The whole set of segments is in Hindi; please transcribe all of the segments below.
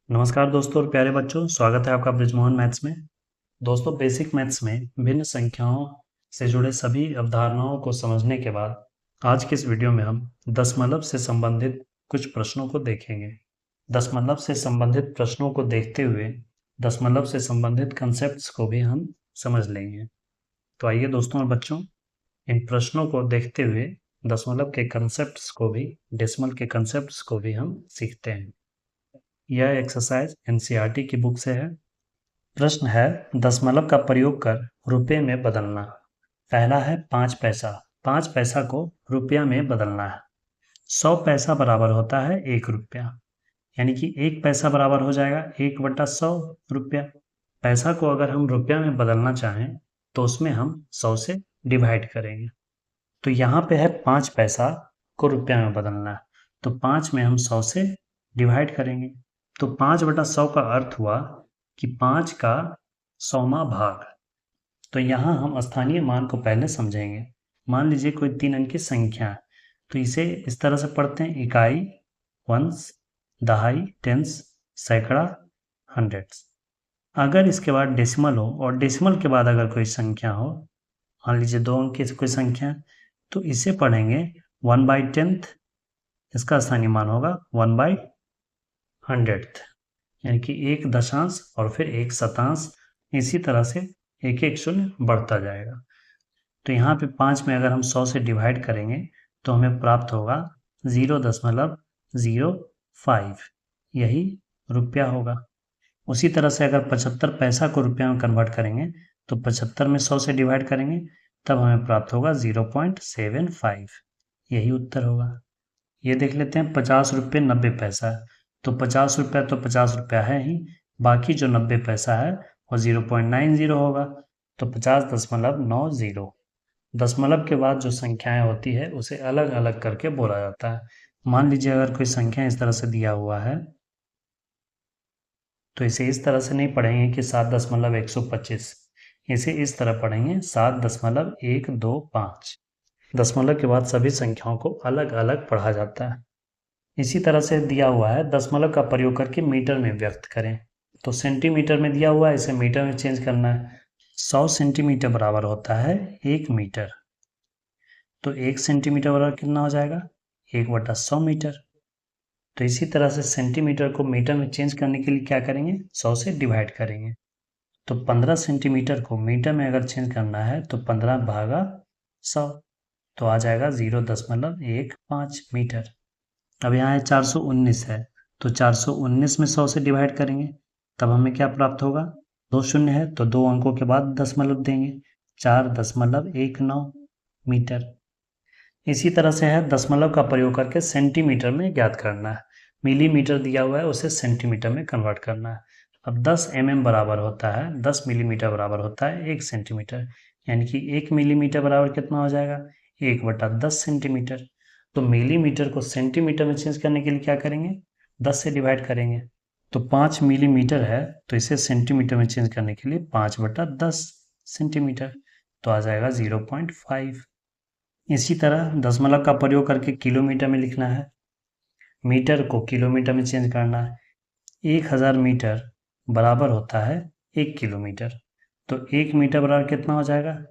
नमस्कार दोस्तों और प्यारे बच्चों, स्वागत है आपका ब्रिजमोहन मैथ्स में। दोस्तों, बेसिक मैथ्स में भिन्न संख्याओं से जुड़े सभी अवधारणाओं को समझने के बाद आज के इस वीडियो में हम दशमलव से संबंधित कुछ प्रश्नों को देखेंगे। दशमलव से संबंधित प्रश्नों को देखते हुए दशमलव से संबंधित कंसेप्ट्स को भी हम समझ लेंगे। तो आइए दोस्तों और बच्चों, इन प्रश्नों को देखते हुए दशमलव के कंसेप्ट्स को भी, डेसिमल के कंसेप्ट्स को भी हम सीखते हैं। यह एक्सरसाइज एनसीईआरटी की बुक से है। प्रश्न है, दशमलव का प्रयोग कर रुपए में बदलना। पहला है 5 पैसा। 5 पैसा को रुपया में बदलना है। 100 पैसा बराबर होता है 1 रुपया, यानी कि 1 पैसा बराबर हो जाएगा 1/100 रुपया। पैसा को अगर हम रुपया में बदलना चाहें तो उसमें हम 100 से डिवाइड करेंगे। तो यहाँ पे है 5 पैसा को रुपया में बदलना है, तो 5 में हम 100 से डिवाइड करेंगे। तो 5/100 का अर्थ हुआ कि 5 का 100वां भाग। तो यहाँ हम स्थानीय मान को पहले समझेंगे। मान लीजिए कोई 3 अंक की संख्या है, तो इसे इस तरह से पढ़ते हैं: इकाई, वंश, दहाई, टेंस, सैकड़ा, हंड्रेड्स। अगर इसके बाद डेसिमल हो और डेसिमल के बाद अगर कोई संख्या हो, मान लीजिए 2 अंक की कोई संख्या है, तो इसे पढ़ेंगे 1/10th। इसका स्थानीय मान होगा 1/100th, यानी कि 1 दशांश और फिर 1 शतांश। इसी तरह से एक एक शून्य बढ़ता जाएगा। तो यहाँ पे 5 में अगर हम 100 से डिवाइड करेंगे तो हमें प्राप्त होगा 0.05, यही रुपया होगा। उसी तरह से अगर 75 पैसा को रुपया में कन्वर्ट करेंगे तो 75 में 100 से डिवाइड करेंगे, तब हमें प्राप्त होगा 0.75, यही उत्तर होगा। ये देख लेते हैं, 50 रुपये 90 पैसा है, तो 50 रुपया तो 50 रुपया है ही, बाकी जो 90 पैसा है वो 0.90 होगा, तो 50.90। दशमलव के बाद जो संख्याएं होती है उसे अलग अलग करके बोला जाता है। मान लीजिए अगर कोई संख्या इस तरह से दिया हुआ है, तो इसे इस तरह से नहीं पढ़ेंगे कि 7.125, इसे इस तरह पढ़ेंगे 7.125। दशमलव के बाद सभी संख्याओं को अलग अलग पढ़ा जाता है। इसी तरह से दिया हुआ है, दशमलव का प्रयोग करके मीटर में व्यक्त करें। तो सेंटीमीटर में दिया हुआ है, इसे मीटर में चेंज करना है। 100 सेंटीमीटर बराबर होता है 1 मीटर, तो 1 सेंटीमीटर बराबर कितना हो जाएगा? 1/100 मीटर। तो इसी तरह से सेंटीमीटर को मीटर में चेंज करने के लिए क्या करेंगे? 100 से डिवाइड करेंगे। तो 15 सेंटीमीटर को मीटर में अगर चेंज करना है तो 15/100, तो आ जाएगा 0.15 मीटर। अब यहाँ 419 है, तो 419 में 100 से डिवाइड करेंगे, तब हमें क्या प्राप्त होगा? 2 शून्य है तो 2 अंकों के बाद दशमलव देंगे, 4.19 मीटर। इसी तरह से है, दशमलव का प्रयोग करके सेंटीमीटर में ज्ञात करना है। मिलीमीटर दिया हुआ है, उसे सेंटीमीटर में कन्वर्ट करना है। अब 10 mm बराबर होता है, 10 मिलीमीटर बराबर होता है 1 सेंटीमीटर, यानी कि 1 मिलीमीटर बराबर कितना हो जाएगा? 1/10 सेंटीमीटर। तो मिलीमीटर को सेंटीमीटर में चेंज करने के लिए क्या करेंगे? 10 से डिवाइड करेंगे। तो 5 मिलीमीटर है, तो इसे सेंटीमीटर में चेंज करने के लिए 5/10 सेंटीमीटर, तो आ जाएगा 0.5। इसी तरह दशमलव का प्रयोग करके किलोमीटर में लिखना है, मीटर को किलोमीटर में चेंज करना है। 1000 मीटर बराबर होता है 1 किलोमीटर, तो 1 मीटर बराबर कितना हो जाएगा?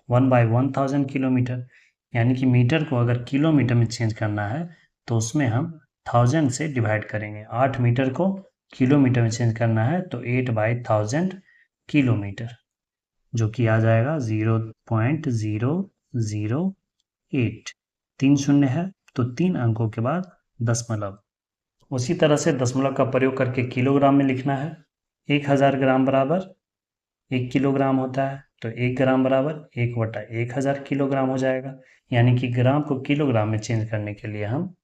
1/1000 किलोमीटर, यानी कि मीटर को अगर किलोमीटर में चेंज करना है तो उसमें हम 1000 से डिवाइड करेंगे। 8 मीटर को किलोमीटर में चेंज करना है तो 8/1000 किलोमीटर, जो कि आ जाएगा 0.008। 3 शून्य है तो 3 अंकों के बाद दशमलव। उसी तरह से दशमलव का प्रयोग करके किलोग्राम में लिखना है। 1000 ग्राम बराबर 1 किलोग्राम होता है, तो 1 ग्राम बराबर 1/1000 किलोग्राम हो जाएगा, यानी कि ग्राम को किलोग्राम में चेंज करने के लिए हम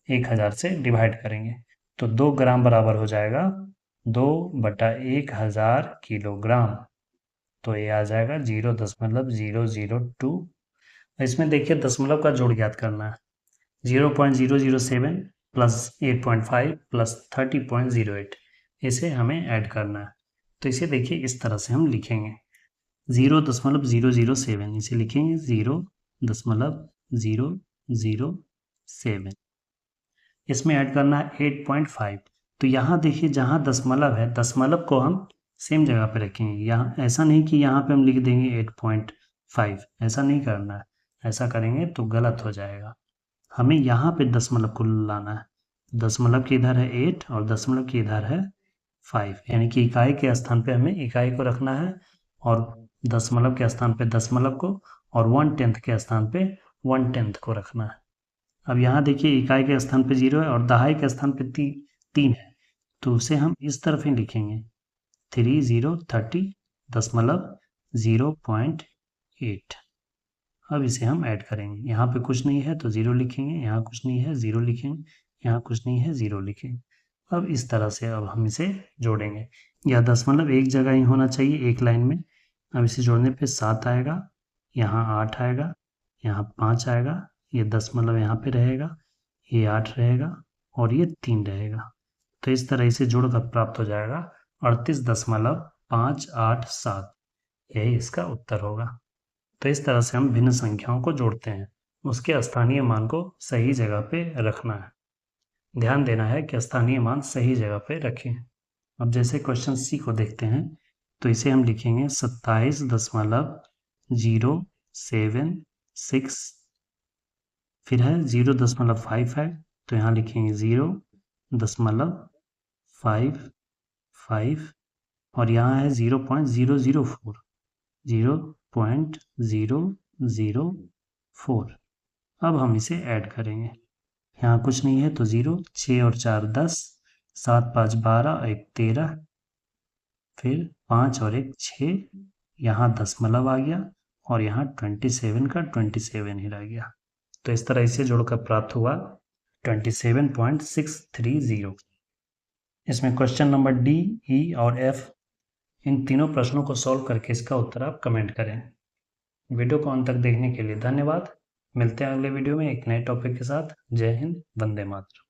1000 से डिवाइड करेंगे, तो 2 ग्राम बराबर हो जाएगा 2/1000 किलोग्राम, तो ये आ जाएगा 0.002। इसमें देखिए दशमलव का जोड़ ज्ञात करना है। 0.007 प्लस 8.5 प्लस 30.08, इसे हमें ऐड करना है। तो इसे देखिए इस तरह से हम लिखेंगे 0.007, इसे लिखेंगे 0.007। इसमें ऐड करना है 8.5, तो यहाँ देखिए जहाँ दशमलव है, दशमलव को हम सेम जगह पे रखेंगे। यहाँ ऐसा नहीं कि यहाँ पे हम लिख देंगे 8.5, ऐसा नहीं करना है। ऐसा करेंगे तो गलत हो जाएगा। हमें यहाँ पे दशमलव को लाना है। दशमलव की इधर है 8 और दशमलव की इधर है 5, यानी कि इकाई के स्थान पे हमें इकाई को रखना है और दशमलव के स्थान पे दशमलव को और 1/10 के स्थान पे 1/10 को रखना है। अब यहाँ देखिए इकाई के स्थान पे 0 है और दहाई के स्थान पे 3 है, तो उसे हम इस तरफ ही लिखेंगे 3030 दशमलव 0.8। अब इसे हम ऐड करेंगे। यहाँ पे कुछ नहीं है तो 0 लिखेंगे, यहाँ कुछ नहीं है 0 लिखेंगे, यहाँ कुछ नहीं है 0 लिखेंगे। अब इस तरह से अब हम इसे जोड़ेंगे। यह दशमलव एक जगह ही होना चाहिए, एक लाइन में। अब इसे जोड़ने पे 7 आएगा, यहाँ 8 आएगा, यहाँ 5 आएगा, ये दशमलव यहाँ पे रहेगा, ये 8 रहेगा और ये 3 रहेगा। तो इस तरह इसे जोड़कर प्राप्त हो जाएगा 38.587। यही इसका उत्तर होगा। तो इस तरह से हम भिन्न संख्याओं को जोड़ते हैं। उसके स्थानीय मान को सही जगह पे रखना है। ध्यान देना है कि स्थानीय मान सही जगह पे रखें। अब जैसे क्वेश्चन सी को देखते हैं, तो इसे हम लिखेंगे 27.076, फिर है 0.5 है तो यहाँ लिखेंगे 0.55 और यहाँ है 0.004, 0.004। अब हम इसे ऐड करेंगे। यहाँ कुछ नहीं है तो 0, 6 और 4 10, 7 5 12, 1 13, फिर 5 और 1 6, यहाँ दशमलव आ गया और यहाँ 27 का 27 ही रह गया। तो इस तरह इसे जोड़कर प्राप्त हुआ 27.630। इसमें क्वेश्चन नंबर डी, ई और एफ, इन तीनों प्रश्नों को सॉल्व करके इसका उत्तर आप कमेंट करें। वीडियो को अंत तक देखने के लिए धन्यवाद। मिलते हैं अगले वीडियो में एक नए टॉपिक के साथ। जय हिंद, वंदे मातरम।